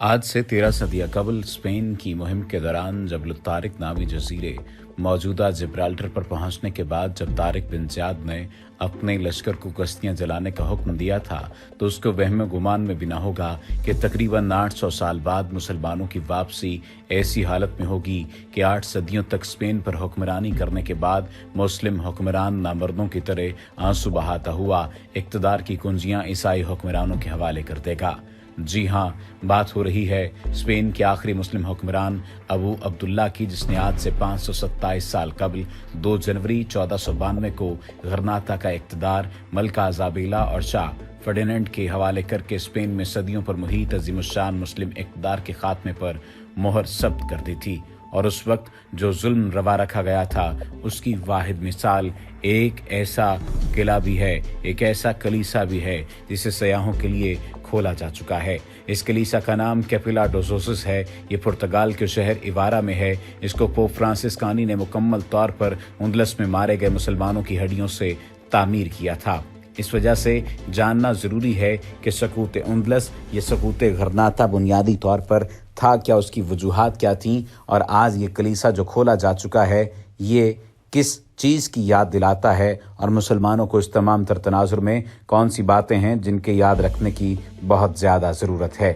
आज से 13 सदियां कबल स्पेन की मुहिम के दौरान जब तारिक नामी जजीरे मौजूदा जिब्राल्टर पर पहुंचने के बाद जब तारिक बिन ज़ियाद ने अपने लश्कर को कश्तियां जलाने का हुक्म दिया था तो उसको वहम गुमान में भी न होगा कि तकरीबन 800 साल बाद मुसलमानों की वापसी ऐसी हालत में होगी कि 8 सदियों तक स्पेन पर हुक्मरानी करने के बाद मुस्लिम हुक्मरान नामर्दों की तरह आंसू बहाता हुआ इक़्तिदार की कुंजियां ईसाई हुक्मरानों के हवाले कर देगा। जी हाँ, बात हो रही है स्पेन के आखिरी मुस्लिम हुक्मरान अबू अब्दुल्ला की, जिसने आज से 527 साल कबल 2 जनवरी 1492 को गरनाता का इक़्तिदार मलका इज़ाबेला और शाह फर्डिनेंड के हवाले करके स्पेन में सदियों पर मुहीत अज़ीमुश्शान मुस्लिम इक़्तिदार के खात्मे पर मोहर सब्त कर दी थी। और उस वक्त जो जुल्म रवा रखा गया था उसकी वाहिद मिसाल एक ऐसा किला भी है, एक ऐसा कलीसा भी है जिसे सयाहों के लिए खोला जा चुका है। इस कलीसा का नाम कैपिला डो जोसेस है। ये पुर्तगाल के शहर इवारा में है। इसको पोप फ्रांसिस्कानी ने मुकम्मल तौर पर उंदलस में मारे गए मुसलमानों की हड्डियों से तामीर किया था। इस वजह से जानना ज़रूरी है कि सकूत उंदलस ये सकूत गरनाता बुनियादी तौर पर था क्या, उसकी वजूहात क्या थीं, और आज ये कलीसा जो खोला जा चुका है ये किस चीज़ की याद दिलाता है, और मुसलमानों को इस तमाम तर तनाजुर में कौन सी बातें हैं जिनके याद रखने की बहुत ज़्यादा ज़रूरत है।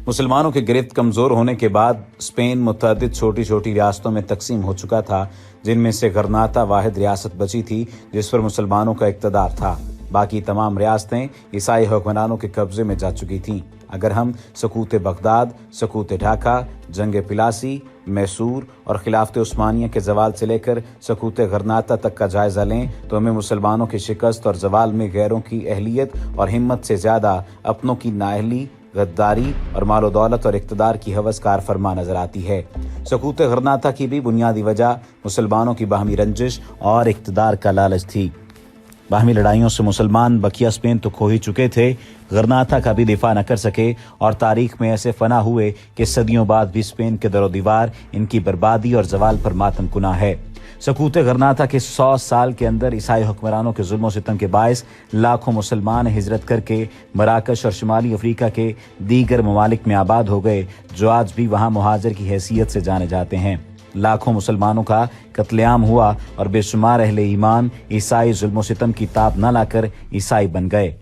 मुसलमानों के गिरफ्त कमज़ोर होने के बाद स्पेन मुतअद्दिद छोटी छोटी रियासतों में तकसीम हो चुका था, जिनमें से गरनाता वाहिद रियासत बची थी जिस पर मुसलमानों का इक़्तिदार था। बाकी तमाम रियासतें ईसाई हुक्मरानों के कब्ज़े में जा चुकी थीं। अगर हम सकूत बगदाद, सकूत ढाका, जंग पिलासी, मैसूर और खिलाफत उस्मानिया के जवाल से लेकर सकूत गरनाता तक का जायज़ा लें तो हमें मुसलमानों की शिकस्त और जवाल में गैरों की अहलियत और हिम्मत से ज़्यादा अपनों की नाअहली, गद्दारी और मालो दौलत और इक़्तिदार की हवस कार फरमा नजर आती है। सकूत गरनाता की भी बुनियादी वजह मुसलमानों की बाहमी रंजिश और इक़्तिदार का लालच थी। बाहमी लड़ाइयों से मुसलमान बकिया स्पेन तो खो ही चुके थे, गरनाता का भी दिफा न कर सके, और तारीख में ऐसे फना हुए कि सदियों बाद भी स्पेन के दरो दीवार इनकी बर्बादी और जवाल पर मातम कुना है। सकूत गरनाता के 100 साल के अंदर ईसाई हुक्मरानों के जुल्म सितम के बायस लाखों मुसलमान हिजरत करके मराकश और शुमाली अफ्रीका के दीगर ममालिक में आबाद हो गए, जो आज भी वहाँ मुहाजिर की हैसियत से जाने जाते हैं। लाखों मुसलमानों का कत्लेआम हुआ और बेशुमार अहले ईमान ईसाई जुल्म सितम की ताब न लाकर ईसाई बन गए।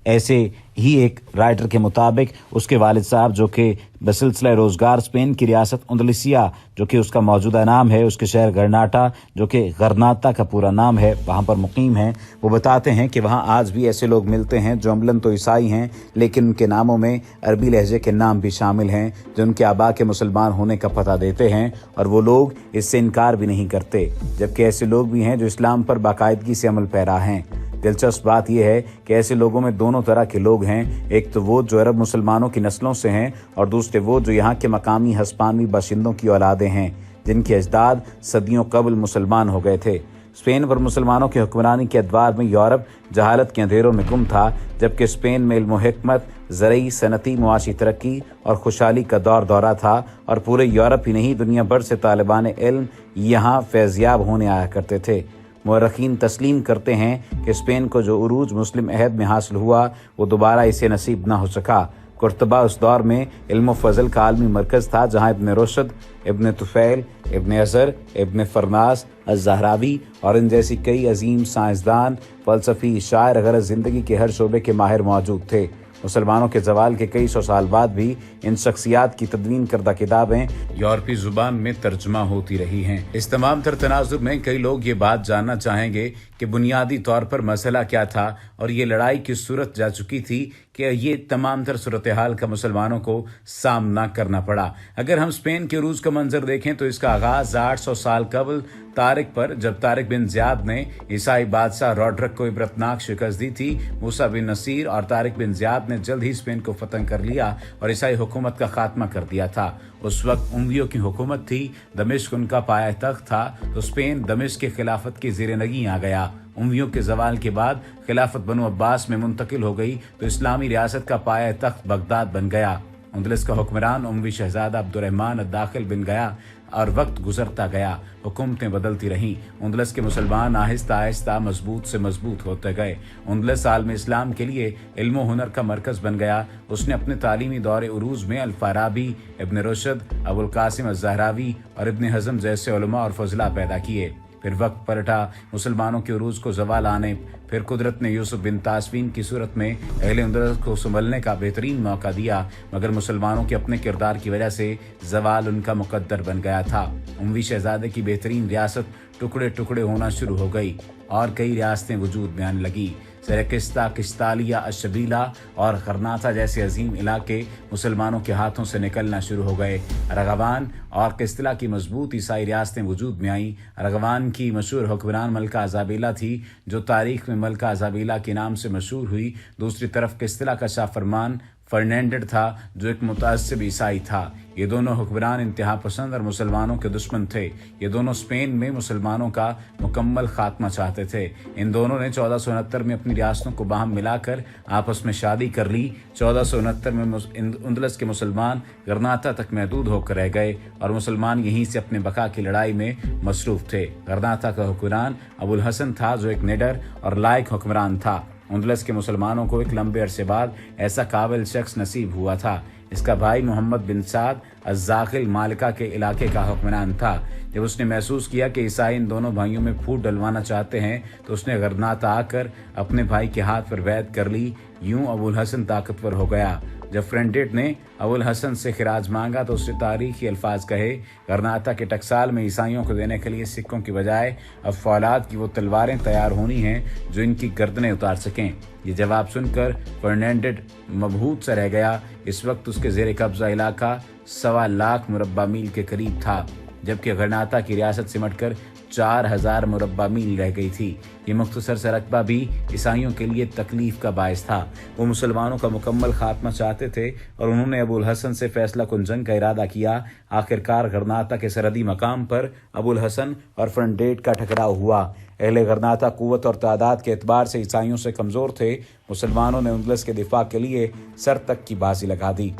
ऐसे ही एक राइटर के मुताबिक उसके वालिद साहब, जो कि बसिलसिला रोज़गार स्पेन की रियासत उंदलसिया, जो कि उसका मौजूदा नाम है, उसके शहर गरनाटा, जो कि गरनाता का पूरा नाम है, वहाँ पर मुकीम हैं। वो बताते हैं कि वहाँ आज भी ऐसे लोग मिलते हैं जो अमलन तो ईसाई हैं, लेकिन उनके नामों में अरबी लहजे के नाम भी शामिल हैं जो उनके आबा के मुसलमान होने का पता देते हैं, और वो लोग इससे इनकार भी नहीं करते। जबकि ऐसे लोग भी हैं जो इस्लाम पर बाकायदगी से अमल पैरा हैं। दिलचस्प बात यह है कि ऐसे लोगों में दोनों तरह के लोग हैं। एक तो वो जो अरब मुसलमानों की नस्लों से हैं, और दूसरे वो जो यहाँ के मकामी हस्पानवी बाशिंदों की औलादें हैं, जिनके अजदाद सदियों कबल मुसलमान हो गए थे। स्पेन पर मुसलमानों की हुक्मरानी के अदवार में यूरोप जहालत के अंधेरों में गुम था, जबकि स्पेन में इल्म हिकमत, ज़रई, सनती, मुआशी तरक्की और खुशहाली का दौरा था, और पूरे यूरोप ही नहीं दुनिया भर से तालिबान इल्म यहाँ फैज़याब होने आया करते थे। मुअर्रिखीन तस्लीम करते हैं कि स्पेन को जो उरूज मुस्लिम अहद में हासिल हुआ वो दोबारा इसे नसीब न हो सका। कुर्तबा उस दौर में इल्म फ़ज़ल का आलमी मरकज़ था, जहाँ इब्न रुशद, इब्न तुफ़ैल, इब्न अज़र, इब्न फ़रनास अज़-ज़हरावी और इन जैसी कई अजीम साइंसदान, फ़लसफ़ी, शायर वगैरह ज़िंदगी के हर शोबे के माहिर मौजूद थे। मुसलमानों के जवाल के कई सौ साल बाद भी इन शख्सियात की तदवीन करदा किताबें यूरोपी जुबान में तर्जुमा होती रही हैं। इस तमाम तर तनाजुर में कई लोग ये बात जानना चाहेंगे कि बुनियादी तौर पर मसला क्या था और ये लड़ाई किस सूरत जा चुकी थी कि ये तमाम तर सूरत हाल का मुसलमानों को सामना करना पड़ा। अगर हम स्पेन के रूज का मंजर देखें तो इसका आगाज 800 साल कबल तारिक पर, जब तारिक बिन ज़ियाद ने ईसाई बादशाह रॉड्रिक को इबरतनाक शिकस्त दी थी। मूसा बिन नसीर और तारिक बिन ज़ियाद ने जल्द ही स्पेन को फतह कर लिया और ईसाई हुकूमत का खात्मा कर दिया था। उस वक्त उमवियों की हुकूमत थी, दमिश्क उनका पाया तख्त था, तो स्पेन दमिश्क की खिलाफत की ज़ेर नगी आ गया। उमवियों के जवाल के बाद खिलाफत बनु अब्बास में मुंतकिल हो गई तो इस्लामी रियासत का पाया तख्त बगदाद बन गया। उंदलस का हुक्मरान उमवी शहजादा अब्दुर्रहमान अद्दाखिल बिन गया और वक्त गुजरता गया, हुकूमतें बदलती रहीं। उंदलस के मुसलमान आहिस्ता आहिस्ता मजबूत से मजबूत होते गए। उंदलस आलम इस्लाम के लिए इल्म हुनर का मरकज़ बन गया। उसने अपने तालीमी दौरे उरूज में अल-फाराबी, इब्न रुशद, अबुल कासिम अज़-ज़हरावी और इब्न हज़म जैसे उलमा और फजला पैदा किए। फिर वक्त पलटा, मुसलमानों के उरूज को जवाल आने, फिर कुदरत ने यूसुफ बिन तासफीन की सूरत में अहले उंदलस को संभलने का बेहतरीन मौका दिया, मगर मुसलमानों के अपने किरदार की वजह से जवाल उनका मुकद्दर बन गया था। उमवी शहजादे की बेहतरीन रियासत टुकड़े टुकड़े होना शुरू हो गई और कई रियासतें वजूद में आने लगी। सरकिस्ता, किस्तालिया, अशबीला और गरनाता जैसे अजीम इलाके मुसलमानों के हाथों से निकलना शुरू हो गए। रगवान और किस्तला की मजबूत ईसाई रियासतें वजूद में आईं। रगवान की मशहूर हुक्मरान मलका अज़ाबिला थी, जो तारीख में मलका अज़ाबिला के नाम से मशहूर हुई। दूसरी तरफ किस्तला का शाह फरमान फर्नेंडेड था, जो एक मुतअस्सिब ईसाई था। ये दोनों हुक्मरान इंतहा पसंद और मुसलमानों के दुश्मन थे। ये दोनों स्पेन में मुसलमानों का मुकम्मल खात्मा चाहते थे। इन दोनों ने 1469 में अपनी रियासतों को बाहम मिलाकर आपस में शादी कर ली। 1469 में उंदलस के मुसलमान गरनाता तक महदूद होकर रह गए और मुसलमान यहीं से अपने बका की लड़ाई में मसरूफ थे। गरनाता का हुक्मरान अबुल हसन था, जो एक निडर और लायक हुक्मरान था। उंदलस के मुसलमानों को एक लंबे अरसे बाद ऐसा काबिल शख्स नसीब हुआ था। इसका भाई मोहम्मद बिन साद अज़्ज़ाक़िल मालिका के इलाके का हुक्मरान था। जब उसने महसूस किया कि ईसाई इन दोनों भाइयों में फूट डलवाना चाहते हैं, तो उसने गरनाता आकर अपने भाई के हाथ पर बैत कर ली। यूं अबुल हसन ताकतवर हो गया। जब फ्रेंडेड ने अबुल हसन से खिराज मांगा तो उससे तारीखी अल्फाज कहे। गरनाता के टकसाल में ईसाइयों को देने के लिए सिक्कों की बजाय अब फौलाद की वो तलवारें तैयार होनी हैं जो इनकी गर्दनें उतार सकें। ये जवाब सुनकर फर्नेंडेड मबहूत सा रह गया। इस वक्त उसके ज़ेर कब्जा इलाका 1.25 लाख मुरब्बा मील के करीब था, जबकि गरनाता की रियासत सिमटकर 4000 मुरब्बा मील रह गई थी। ये मुख्तसर सा रकबा भी ईसाइयों के लिए तकलीफ का बायस था। वो मुसलमानों का मुकम्मल खात्मा चाहते थे और उन्होंने अबुल हसन से फैसला कुन जंग का इरादा किया। आखिरकार गरनाता के सरहदी मकाम पर अबुल हसन और फ्रेंडेड का टकराव हुआ। अहले गरनाता क़ुव्वत और तादाद के एतबार से ईसाइयों से कमज़ोर थे। मुसलमानों ने उंदलस के दिफा के लिए सर तक की बाजी लगा दी।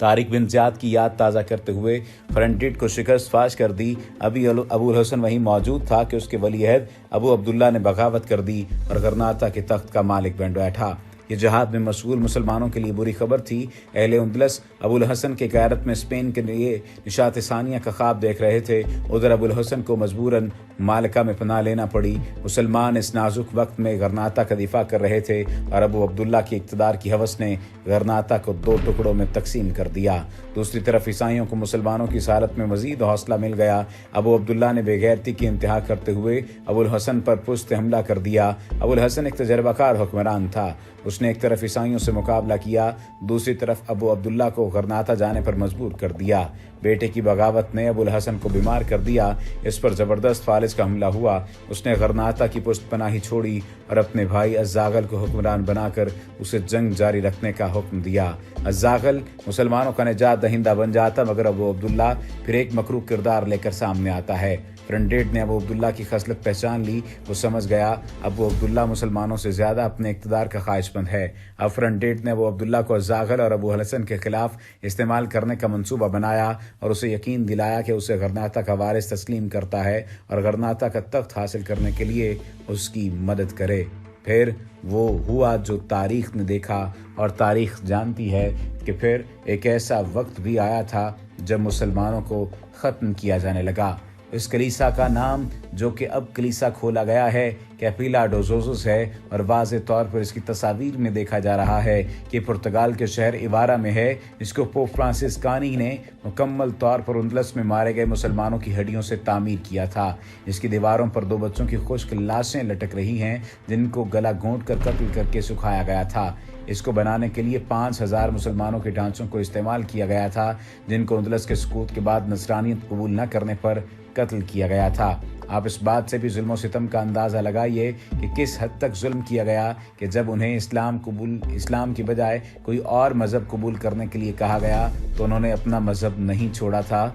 तारिक बिन ज़ियाद की याद ताज़ा करते हुए फ्रेंडेड को शिकस्त फाश कर दी। अभी अबुल हसन वहीं मौजूद था कि उसके वलीअहद अबू अब्दुल्ला ने बगावत कर दी और गरनाता के तख्त का मालिक बन बैठा। ये जहाद में मशगूल मुसलमानों के लिए बुरी खबर थी। अहले उंदलस अबुल हसन के क़यादत में स्पेन के लिए निशात सानिया का ख्वाब देख रहे थे। उधर अबुल हसन को मजबूरन मालिका में पनाह लेना पड़ी। मुसलमान इस नाजुक वक्त में गरनाता का दिफा कर रहे थे और अबू अब्दुल्ला की इक़्तिदार की हवस ने गरनाता को 2 टुकड़ों में तकसीम कर दिया। दूसरी तरफ ईसाइयों को मुसलमानों की हालत में मजीद हौसला मिल गया। अबू अब्दुल्ला ने बेगैरती की इंतहा करते हुए अबुल हसन पर पुश्त हमला कर दिया। अबुल हसन एक तजर्बाकार हुक्मरान था। उसने एक तरफ ईसाइयों से मुकाबला किया, दूसरी तरफ अबू अब्दुल्ला को गरनाता जाने पर मजबूर कर दिया। बेटे की बगावत ने अबुल हसन को बीमार कर दिया। इस पर ज़बरदस्त फालिज का हमला हुआ। उसने गरनाता की पुश्त पनाही छोड़ी और अपने भाई अज़्ज़ाग़िल को हुक्मरान बनाकर उसे जंग जारी रखने का हुक्म दिया। अज़्ज़ाग़िल मुसलमानों का निजात दहिंदा बन जाता, मगर अबू अब्दुल्ला फिर एक मकरूह किरदार लेकर सामने आता है। फ्रेंडेड ने अबू अब्दुल्ला की खसलत पहचान ली। वो समझ गया अबू अब्दुल्ला मुसलमानों से ज़्यादा अपने इक़्तिदार का ख्वाहिशमंद है। अब फ्रेंडेड ने अबू अब्दुल्ला को अज़्ज़ाग़िल और अबू हसन के खिलाफ इस्तेमाल करने का मंसूबा बनाया और उसे यकीन दिलाया कि उसे गरनाता का वारिस तस्लीम करता है और गरनाता का तख्त हासिल करने के लिए उसकी मदद करे। फिर वो हुआ जो तारीख़ ने देखा और तारीख़ जानती है कि फिर एक ऐसा वक्त भी आया था जब मुसलमानों को ख़त्म किया जाने लगा। इस कलीसा का नाम, जो कि अब कलीसा खोला गया है, कैपिला डो जोसस है और वाज़े तौर पर इसकी तस्वीर में देखा जा रहा है कि पुर्तगाल के शहर इवारा में है, जिसको पोप फ्रांसिस कानी ने मुकम्मल तौर पर उंदलस में मारे गए मुसलमानों की हड्डियों से तामीर किया था। इसकी दीवारों पर 2 बच्चों की खुश्क लाशें लटक रही हैं, जिनको गला घोंट कर कत्ल करके सुखाया गया था। इसको बनाने के लिए 5000 मुसलमानों के ढांचों को इस्तेमाल किया गया था, जिनको उंदलस के सुकूत के बाद नसरानियत कबूल न करने पर कत्ल किया गया था। आप इस बात से भी जुल्म सितम का अंदाज़ा लगाइए कि किस हद तक जुल्म किया गया कि जब उन्हें इस्लाम की बजाय कोई और मज़हब कबूल करने के लिए कहा गया तो उन्होंने अपना मज़हब नहीं छोड़ा था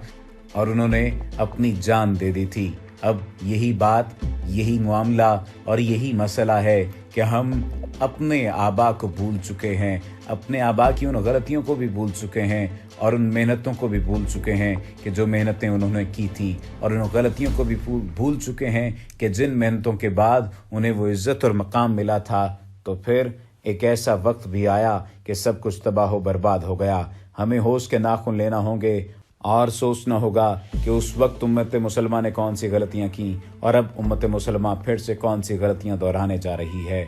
और उन्होंने अपनी जान दे दी थी। اب یہی بات، یہی معاملہ اور یہی مسئلہ ہے کہ ہم اپنے آبا کو بھول چکے ہیں، اپنے آبا کی ان غلطیوں کو بھی بھول چکے ہیں اور ان محنتوں کو بھی بھول چکے ہیں کہ جو محنتیں انہوں نے کی تھی، اور ان غلطیوں کو بھی بھول چکے ہیں کہ جن محنتوں کے بعد انہیں وہ عزت اور مقام ملا تھا۔ تو پھر ایک ایسا وقت بھی آیا کہ سب کچھ تباہ و برباد ہو گیا۔ ہمیں ہوش کے ناخن لینا ہوں گے اور سوچنا ہوگا کہ اس وقت امت مسلمہ نے کون سی غلطیاں کیں اور اب امت مسلمہ پھر سے کون سی غلطیاں دہرانے جا رہی ہے۔